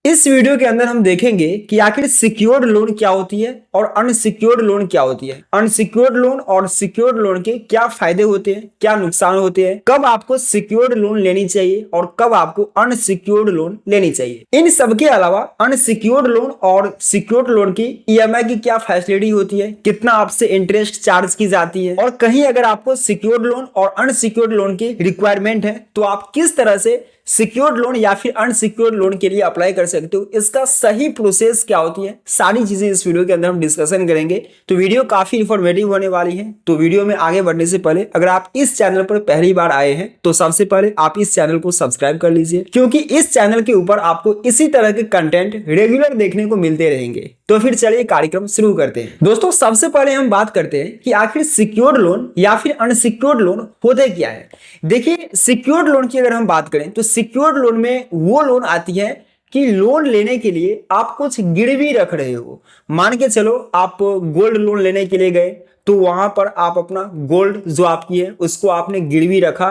इस वीडियो के अंदर हम देखेंगे कि आखिर सिक्योर्ड लोन क्या होती है और अनसिक्योर्ड लोन क्या होती है। अनसिक्योर्ड लोन और सिक्योर्ड लोन के क्या फायदे होते हैं, क्या नुकसान होते हैं, कब आपको सिक्योर्ड लोन लेनी चाहिए और कब आपको अनसिक्योर्ड लोन लेनी चाहिए। इन सब के अलावा अनसिक्योर्ड लोन और सिक्योर्ड लोन की ईएमआई की क्या फैसिलिटी होती है, कितना आपसे इंटरेस्ट चार्ज की जाती है, और कहीं अगर आपको सिक्योर्ड लोन और अनसिक्योर्ड लोन की रिक्वायरमेंट है तो आप किस तरह से सिक्योर्ड लोन या फिर अनसिक्योर्ड लोन के लिए अप्लाई कर सकते हो, इसका सही प्रोसेस क्या होती है, सारी चीजें इस वीडियो के अंदर हम डिस्कशन करेंगे। तो वीडियो काफी इंफॉर्मेटिव होने वाली है। तो वीडियो में आगे बढ़ने से पहले अगर आप इस चैनल पर पहली बार आए हैं तो सबसे पहले आप इस चैनल को सब्सक्राइब कर लीजिए, क्योंकि इस चैनल के ऊपर आपको इसी तरह के कंटेंट रेगुलर देखने को मिलते रहेंगे। तो फिर चलिए कार्यक्रम शुरू करते हैं। दोस्तों, सबसे पहले हम बात करते हैं कि आखिर सिक्योर्ड लोन या फिर अनसिक्योर्ड लोन होते क्या है। देखिए, सिक्योर्ड लोन की अगर हम बात करें तो सिक्योर्ड लोन में वो लोन आती है कि लोन लेने के लिए आप कुछ गिरवी रख रहे हो। मान के चलो आप गोल्ड लोन लेने के लिए गए तो वहां पर आप अपना गोल्ड जो आपकी है उसको आपने गिरवी रखा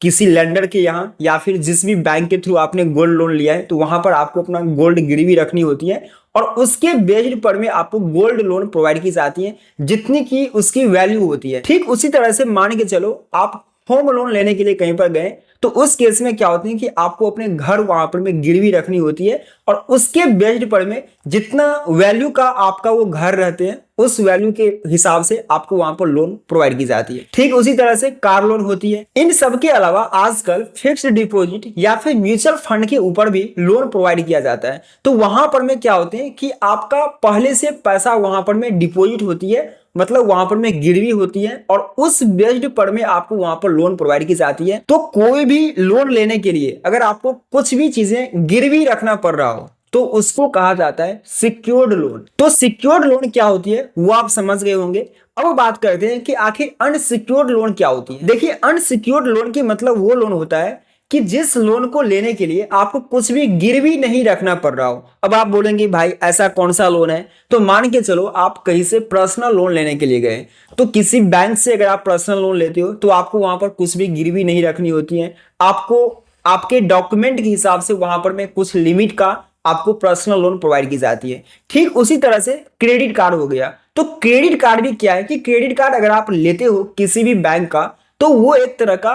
किसी लेंडर के यहाँ, या फिर जिस भी बैंक के थ्रू आपने गोल्ड लोन लिया है तो वहां पर आपको अपना गोल्ड गिरवी रखनी होती है और उसके बेस्ड पर में आपको गोल्ड लोन प्रोवाइड की जाती है जितनी की उसकी वैल्यू होती है। ठीक उसी तरह से मान के चलो आप होम लोन लेने के लिए कहीं पर गए तो उस केस में क्या होती है कि आपको अपने घर वहां पर में गिरवी रखनी होती है और उसके बेस्ड पर में जितना वैल्यू का आपका वो घर रहते हैं उस वैल्यू के हिसाब से आपको वहां पर लोन प्रोवाइड की जाती है। ठीक उसी तरह से कार लोन होती है। इन सब के अलावा आजकल फिक्स्ड डिपॉजिट या फिर म्यूचुअल फंड के ऊपर भी लोन प्रोवाइड किया जाता है। तो वहां पर में क्या होते हैं कि आपका पहले से पैसा वहां पर में डिपॉजिट होती है, मतलब वहां पर में गिरवी होती है और उस बेस्ड पर में आपको वहां पर लोन प्रोवाइड की जाती है। तो कोई भी लोन लेने के लिए अगर आपको कुछ भी चीजें गिरवी रखना पड़ रहा हो तो उसको कहा जाता है सिक्योर्ड लोन। तो सिक्योर्ड लोन क्या होती है वो आप समझ गए होंगे। अब बात करते हैं कि आखिर अनसिक्योर्ड लोन क्या होती है। देखिए, अनसिक्योर्ड लोन की मतलब वो लोन होता है कि जिस लोन को लेने के लिए आपको कुछ भी गिरवी नहीं रखना पड़ रहा हो। अब आप बोलेंगे भाई ऐसा कौन सा लोन है, तो मान के चलो आप कहीं से पर्सनल लोन लेने के लिए गए तो किसी बैंक से अगर आप पर्सनल लोन लेते हो तो आपको वहां पर कुछ भी गिरवी नहीं रखनी होती है। आपको आपके डॉक्यूमेंट के हिसाब से वहां पर में कुछ लिमिट का आपको पर्सनल लोन प्रोवाइड की जाती है। ठीक उसी तरह से क्रेडिट कार्ड हो गया। तो क्रेडिट कार्ड भी क्या है कि क्रेडिट कार्ड अगर आप लेते हो किसी भी बैंक का तो वो एक तरह का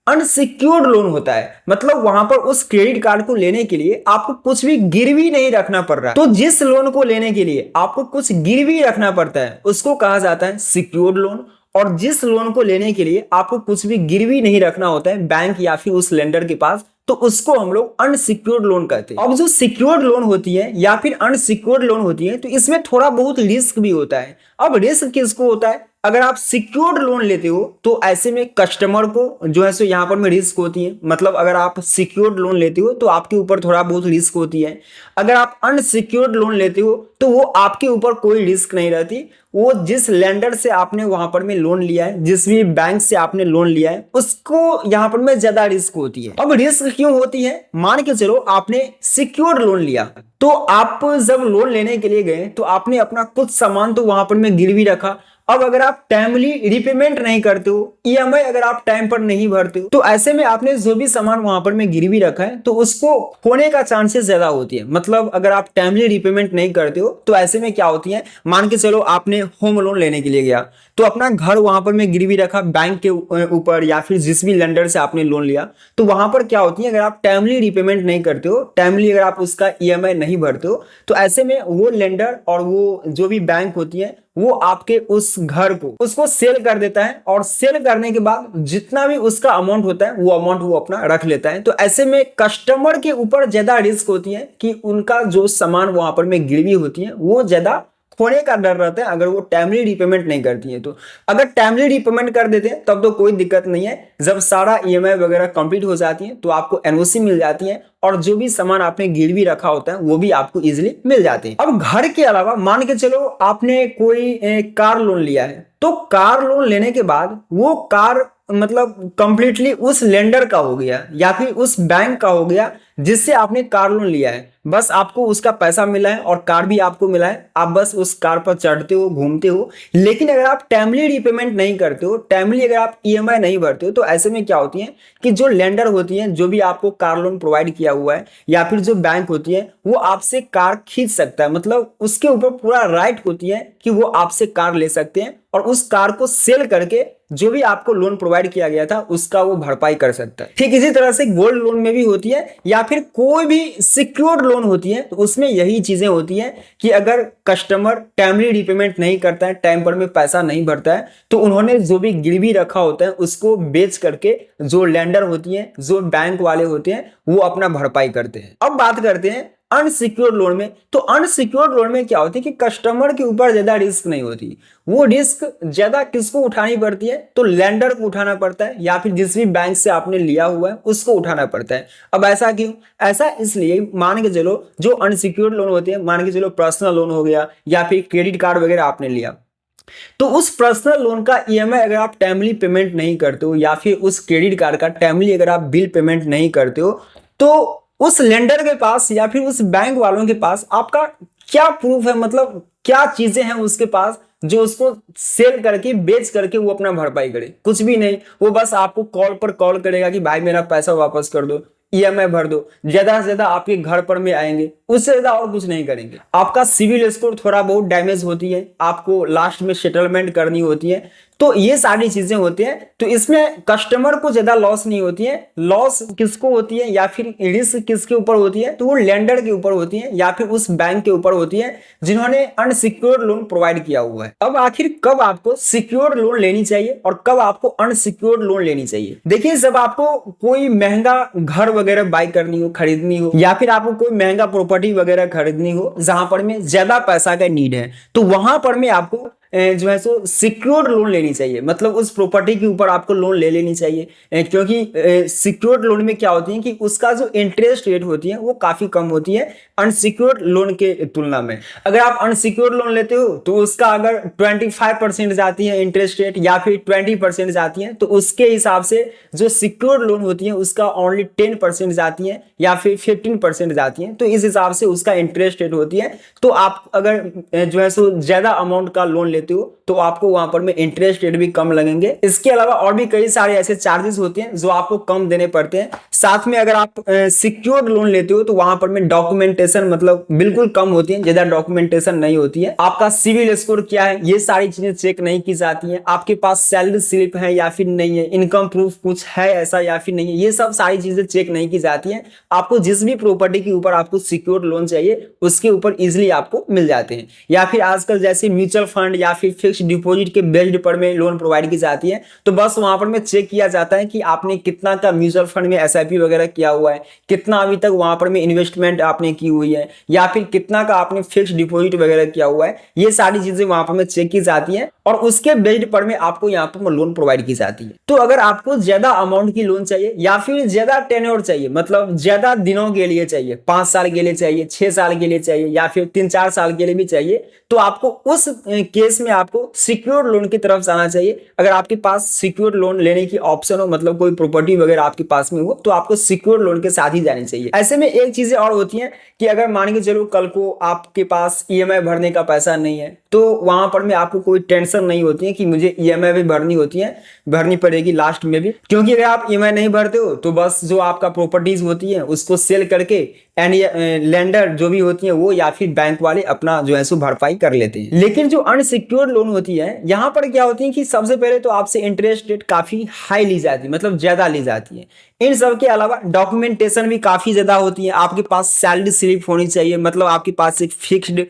अनसिक्योर्ड लोन होता है। मतलब वहां पर उस क्रेडिट कार्ड को लेने के लिए आपको कुछ भी गिरवी नहीं रखना पड़ रहा है। तो जिस लोन को लेने के लिए आपको कुछ गिरवी रखना पड़ता है उसको कहा जाता है सिक्योर्ड लोन, और जिस लोन को लेने के लिए आपको कुछ भी गिरवी नहीं रखना होता है बैंक या फिर उस लेंडर के पास तो उसको हम लोग अनसिक्योर्ड लोन कहते हैं। अब जो सिक्योर्ड लोन होती है या फिर अनसिक्योर्ड लोन होती है तो इसमें थोड़ा बहुत रिस्क भी होता है। अब रिस्क किसको होता है, अगर आप सिक्योर्ड लोन लेते हो तो ऐसे में कस्टमर को जो है सो यहाँ पर में रिस्क होती है। मतलब अगर आप सिक्योर्ड लोन लेते हो तो आपके ऊपर थोड़ा बहुत रिस्क होती है। अगर आप अनसिक्योर्ड लोन लेते हो तो वो आपके ऊपर कोई रिस्क नहीं रहती। वो जिस लेंडर से आपने वहां पर में लोन लिया है, जिस भी बैंक से आपने लोन लिया है, उसको यहाँ पर में ज्यादा रिस्क होती है। अब रिस्क क्यों होती है, मान के चलो आपने सिक्योर्ड लोन लिया तो आप जब लोन लेने के लिए गए तो आपने अपना कुछ सामान तो वहां पर में गिरवी रखा। अब अगर आप टाइमली रिपेमेंट नहीं करते हो, ईएमआई अगर आप टाइम पर नहीं भरते हो तो ऐसे में आपने जो भी सामान वहां पर में गिरवी रखा है तो उसको खोने का चांसेस ज्यादा होती है। मतलब अगर आप टाइमली रिपेमेंट नहीं करते हो तो ऐसे में क्या होती है, मान के चलो आपने होम लोन लेने के लिए गया तो अपना घर वहां पर में गिरवी रखा बैंक के ऊपर या फिर जिस भी लेंडर से आपने लोन लिया, तो वहां पर क्या होती है अगर आप टाइमली रिपेमेंट नहीं करते हो, टाइमली अगर आप उसका ईएमआई नहीं भरते हो तो ऐसे में वो लेंडर और वो जो भी बैंक होती है वो आपके उस घर को उसको सेल कर देता है और सेल करने के बाद जितना भी उसका अमाउंट होता है वो अमाउंट वो अपना रख लेता है। तो ऐसे में कस्टमर के ऊपर ज्यादा रिस्क होती है कि उनका जो सामान वहां पर में गिरवी होती है वो ज्यादा खोने का डर रहता है अगर वो टाइमली रिपेमेंट नहीं करती है। तो अगर टाइमली रिपेमेंट कर देते हैं तब तो कोई दिक्कत नहीं है। जब सारा ईएमआई वगैरह कंप्लीट हो जाती है तो आपको एनओसी मिल जाती है और जो भी सामान आपने गिरवी रखा होता है वो भी आपको इजीली मिल जाते हैं। अब घर के अलावा मान के चलो आपने कोई कार लोन लिया है तो कार लोन लेने के बाद वो कार मतलब कंप्लीटली उस लेंडर का हो गया या फिर उस बैंक का हो गया जिससे आपने कार लोन लिया है, बस आपको उसका पैसा मिला है और कार भी आपको मिला है, आप बस उस कार पर चढ़ते हो, घूमते हो। लेकिन अगर आप टाइमली रीपेमेंट नहीं करते हो, टाइमली अगर आप ईएमआई नहीं भरते हो, तो ऐसे में क्या होती है कि जो लेंडर होती है, जो भी आपको कार लोन प्रोवाइड किया हुआ है, या फिर जो बैंक होती है, वो आपसे कार खींच सकता है। मतलब उसके ऊपर पूरा राइट होती है कि वो आपसे कार ले सकते हैं और उस कार को सेल करके जो भी आपको लोन प्रोवाइड किया गया था उसका वो भरपाई कर सकता है। ठीक इसी तरह से गोल्ड लोन में भी होती है, या फिर कोई भी सिक्योर्ड लोन होती है, तो उसमें यही चीजें होती हैं कि अगर कस्टमर टाइमली रिपेमेंट नहीं करता है, टाइम पर में पैसा नहीं भरता है, तो उन्होंने जो भी गिरवी रखा होता है उसको बेच करके जो लेंडर होती है, जो बैंक वाले होते हैं, वो अपना भरपाई करते हैं। अब बात करते हैं अनसिक्योर्ड लोन में। तो अनसिक्योर्ड लोन में क्या होती है कि कस्टमर के ऊपर ज्यादा रिस्क नहीं होती। वो रिस्क ज्यादा किसको उठानी पड़ती है? तो लेंडर को उठाना पड़ता है, या फिर जिस भी बैंक से आपने लिया हुआ है उसको उठाना पड़ता है। अब ऐसा क्यों? ऐसा इसलिए, मान के चलो जो अनसिक्योर्ड लोन होते हैं, मान के चलो पर्सनल लोन हो गया या फिर क्रेडिट कार्ड वगैरह आपने लिया, तो उस पर्सनल लोन का ईएमआई अगर आप टाइमली पेमेंट नहीं करते हो, या फिर उस क्रेडिट कार्ड का टाइमली अगर आप बिल पेमेंट नहीं करते हो, तो उस लेंडर के पास या फिर उस बैंक वालों के पास आपका क्या प्रूफ है? मतलब क्या चीजें हैं उसके पास जो उसको सेल करके, बेच करके वो अपना भरपाई करे? कुछ भी नहीं। वो बस आपको कॉल पर कॉल करेगा कि भाई मेरा पैसा वापस कर दो, ईएमआई भर दो। ज्यादा से ज्यादा आपके घर पर में आएंगे, उससे ज्यादा और कुछ नहीं करेंगे। आपका सिविल स्कोर थोड़ा बहुत डैमेज होती है, आपको लास्ट में सेटलमेंट करनी होती है। तो ये सारी चीजें होती हैं। तो इसमें कस्टमर को ज्यादा लॉस नहीं होती है। लॉस किसको होती है या फिर रिस्क किसके ऊपर होती है? तो वो लेंडर के ऊपर होती है या फिर उस बैंक के ऊपर होती है जिन्होंने अनसिक्योर्ड लोन प्रोवाइड किया हुआ है। अब आखिर कब आपको सिक्योर्ड लोन लेनी चाहिए और कब आपको अनसिक्योर्ड लोन लेनी चाहिए? देखिए, जब आपको कोई महंगा घर वगैरह बाय करनी हो, खरीदनी हो, या फिर आपको कोई महंगा प्रॉपर्टी वगैरह खरीदनी हो जहां पर में ज्यादा पैसा का नीड है, तो वहां पर में आपको जो है सो सिक्योर्ड लोन लेनी चाहिए। मतलब उस प्रॉपर्टी के ऊपर आपको लोन ले लेनी चाहिए, क्योंकि सिक्योर्ड लोन में क्या होती है कि उसका जो इंटरेस्ट रेट होती है वो काफी कम होती है अनसिक्योर्ड लोन के तुलना में। अगर आप अनसिक्योर्ड लोन लेते हो तो उसका अगर 25% जाती है इंटरेस्ट रेट या फिर 20% जाती है, तो उसके हिसाब से जो सिक्योर्ड लोन होती है उसका ओनली 10% जाती है या फिर 15% जाती है। तो इस हिसाब से उसका इंटरेस्ट रेट होती है। तो आप अगर जो है सो ज्यादा अमाउंट का लोन लेते हो तो आपको वहां पर में इंटरेस्ट रेट भी कम लगेंगे। इसके अलावा और भी कई सारे ऐसे चार्जेस होते हैं जो आपको कम देने पड़ते हैं। साथ में अगर आप सिक्योर्ड लोन लेते हो तो वहां पर में डॉक्यूमेंटेशन मतलब बिल्कुल कम होती है, ज्यादा डॉक्यूमेंटेशन नहीं होती है। आपका सिविल स्कोर क्या है ये सारी चीजें चेक नहीं की जाती है। आपके पास सैलरी स्लिप है या फिर नहीं है, इनकम प्रूफ कुछ है ऐसा या फिर नहीं है, ये सब सारी चीजें चेक नहीं की जाती है। आपको जिस भी प्रॉपर्टी के ऊपर आपको सिक्योर्ड लोन चाहिए उसके ऊपर इजिली आपको मिल जाते हैं। या फिर आजकल जैसे म्यूचुअल फंड या फिर फिक्स डिपॉजिट के बेस्ड पर में लोन प्रोवाइड की जाती है, तो बस वहां पर में चेक किया जाता है कि आपने कितना का म्यूचुअल फंड में एसआईपी वगैरह किया हुआ है, कितना अभी तक वहां पर में इन्वेस्टमेंट आपने की हुई है, या फिर कितना का आपने फिक्स डिपॉजिट वगैरह किया हुआ है। ये सारी चीजें वहां पर में चेक की जाती है और उसके बेस्ड पर में आपको यहाँ पर लोन प्रोवाइड की जाती है। तो अगर आपको ज्यादा अमाउंट की लोन चाहिए या फिर ज्यादा टेन्योर चाहिए, मतलब ज्यादा दिनों के लिए चाहिए, 5 साल के लिए चाहिए, 6 साल के लिए चाहिए या फिर 3-4 साल के लिए भी चाहिए, तो आपको उस केस में आपको सिक्योर्ड लोन की तरफ जाना चाहिए। अगर आपके पास सिक्योर्ड लोन लेने की ऑप्शन हो, मतलब कोई प्रॉपर्टी वगैरह आपके पास में हो, तो आपको सिक्योर्ड लोन के साथ ही जानी चाहिए। ऐसे में एक चीजें और होती हैं कि अगर मान के चलो कल को आपके पास ईएमआई भरने का पैसा नहीं है, तो वहां पर में आपको कोई टेंशन नहीं होती है कि मुझे ईएमआई भी भरनी होती है, भरनी पड़ेगी लास्ट में भी। क्योंकि अगर आप ईएमआई नहीं भरते हो तो बस जो आपका प्रॉपर्टीज होती है उसको सेल करके एंड लेंडर जो भी होती है वो या फिर बैंक वाले अपना जो है सो भरपाई कर लेते हैं। लेकिन जो अनसिक्योर्ड लोन होती है यहाँ पर क्या होती है कि सबसे पहले तो आपसे इंटरेस्ट रेट काफी हाई ली जाती है, मतलब ज्यादा ली जाती है। इन सब के अलावा डॉक्यूमेंटेशन भी काफी ज्यादा होती है। आपके पास सैलरी स्लिप होनी चाहिए, मतलब आपके पास एक फिक्स्ड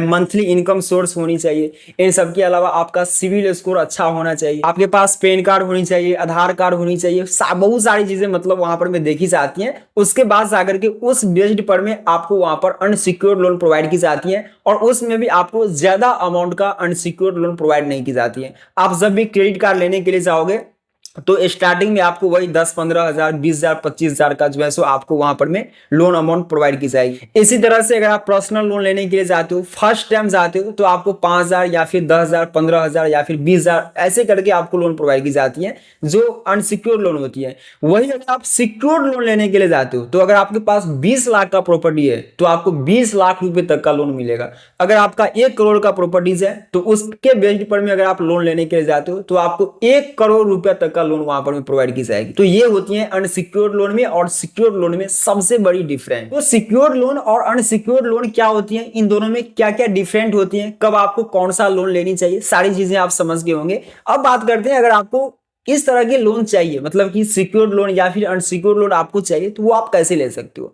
मंथली इनकम सोर्स होनी चाहिए। इन सब के अलावा आपका सिविल स्कोर अच्छा होना चाहिए, आपके पास पैन कार्ड होनी चाहिए, आधार कार्ड होनी चाहिए, बहुत सारी चीजें मतलब वहां पर में देखी जाती हैं। उसके बाद जाकर के उस बेस्ड पर में आपको वहां पर अनसिक्योर्ड लोन प्रोवाइड की जाती है और उसमें भी आपको ज्यादा अमाउंट का अनसिक्योर्ड लोन प्रोवाइड नहीं की जाती है। आप जब भी क्रेडिट कार्ड लेने के लिए जाओगे तो स्टार्टिंग में आपको वही 10-15 हजार 20 हजार 25 हजार का जो है सो आपको वहां पर में लोन अमाउंट प्रोवाइड की जाएगी। इसी तरह से अगर आप पर्सनल लोन लेने के लिए जाते हो, फर्स्ट टाइम जाते हो, तो आपको 5 हजार या फिर 10 हजार 15 हजार या फिर 20 हजार ऐसे करके आपको लोन प्रोवाइड की जाती है जो अनसिक्योर्ड लोन होती है। वही अगर आप सिक्योर्ड लोन लेने के लिए जाते हो, तो अगर आपके पास 20 लाख का प्रॉपर्टी है तो आपको 20 लाख रुपए तक का लोन मिलेगा। अगर आपका 1 करोड़ का प्रॉपर्टीज है तो उसके बेस्ड पर में अगर आप लोन लेने के लिए जाते हो तो आपको 1 करोड़ रुपया तक का लोन वहां पर में प्रोवाइड की जाएगी। तो ये होती है अनसिक्योर्ड लोन में और सिक्योर्ड लोन में सबसे बड़ी डिफरेंस। तो सिक्योर्ड लोन और अनसिक्योर्ड लोन क्या होती है, इन दोनों में क्या क्या डिफरेंट होती है, कब आपको कौन सा लोन लेनी चाहिए, सारी चीजें आप समझ गए होंगे। अब बात करते हैं अगर आपको इस तरह के लोन चाहिए, मतलब कि सिक्योर्ड लोन या फिर अनसिक्योर्ड लोन आपको चाहिए, तो वो आप कैसे ले सकते हो।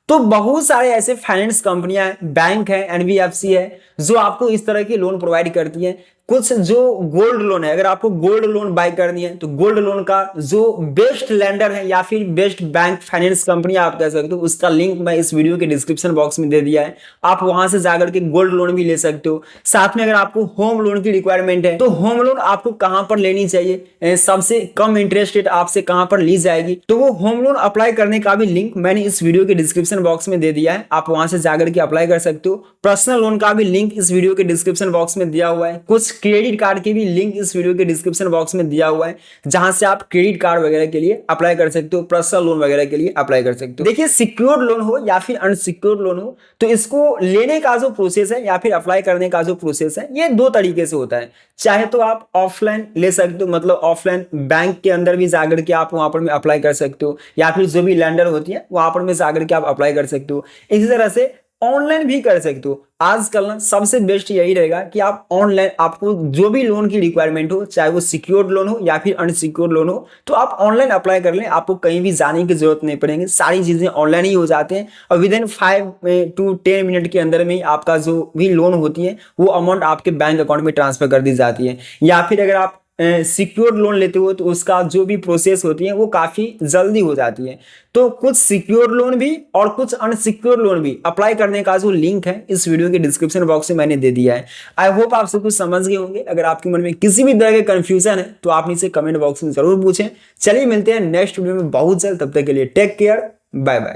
तो बहुत सारे ऐसे फाइनेंस कंपनियां हैं, बैंक है, एनबीएफसी है, जो आपको इस तरह की लोन प्रोवाइड करती है। कुछ जो गोल्ड लोन है, अगर आपको गोल्ड लोन बाय करनी है तो गोल्ड लोन का जो बेस्ट लेंडर है या फिर बेस्ट बैंक फाइनेंस कंपनी आप कह सकते हो, उसका लिंक मैं इस वीडियो के डिस्क्रिप्शन बॉक्स में दे दिया है। आप वहां से जाकर के गोल्ड लोन भी ले सकते हो। साथ में अगर आपको होम लोन की रिक्वायरमेंट है तो होम लोन आपको कहां पर लेनी चाहिए, सबसे कम इंटरेस्ट रेट आपसे कहां पर ली जाएगी, तो वो होम लोन अप्लाई करने का भी लिंक मैंने इस वीडियो के डिस्क्रिप्शन बॉक्स में दे दिया है। आप वहां से जाकर के अप्लाई कर सकते हो। पर्सनल लोन का भी लिंक इस वीडियो के डिस्क्रिप्शन बॉक्स में दिया हुआ है। कुछ क्रेडिट कार्ड के भी लिंक इस वीडियो के डिस्क्रिप्शन बॉक्स में दिया हुआ है, जहां से आप क्रेडिट कार्ड वगैरह के लिए अप्लाई कर सकते हो, पर्सनल लोन वगैरह के लिए अप्लाई कर सकते हो। देखिए, सिक्योर्ड लोन हो या फिर अनसिक्योर्ड लोन हो, तो इसको लेने का जो प्रोसेस है या फिर अप्लाई करने का जो प्रोसेस है, ये 2 तरीके से होता है। चाहे तो आप ऑफलाइन ले सकते हो, मतलब ऑफलाइन बैंक के अंदर भी जाकर के आप वहां पर में अप्लाई कर सकते हो, या फिर जो भी लैंडर होती है वहां पर में जाकर के आप अप्लाई कर सकते हो। इसी तरह से ऑनलाइन भी कर सकते हो। आजकल ना सबसे बेस्ट यही रहेगा कि आप ऑनलाइन, आपको जो भी लोन की रिक्वायरमेंट हो, चाहे वो सिक्योर्ड लोन हो या फिर अनसिक्योर्ड लोन हो, तो आप ऑनलाइन अप्लाई कर लें। आपको कहीं भी जाने की जरूरत नहीं पड़ेगी, सारी चीजें ऑनलाइन ही हो जाते हैं और विद इन 5 to 10 मिनट के अंदर में आपका जो भी लोन होती है वो अमाउंट आपके बैंक अकाउंट में ट्रांसफर कर दी जाती है। या फिर अगर आप सिक्योर्ड लोन लेते हो तो उसका जो भी प्रोसेस होती है वो काफी जल्दी हो जाती है। तो कुछ सिक्योर्ड लोन भी और कुछ अनसिक्योर्ड लोन भी अप्लाई करने का जो लिंक है इस वीडियो के डिस्क्रिप्शन बॉक्स में मैंने दे दिया है। आई होप आप सब कुछ समझ गए होंगे। अगर आपके मन में किसी भी तरह के कंफ्यूजन है तो आप नीचे कमेंट बॉक्स में जरूर पूछें। चलिए मिलते हैं नेक्स्ट वीडियो में बहुत जल्द, तब तक के लिए टेक केयर, बाय बाय।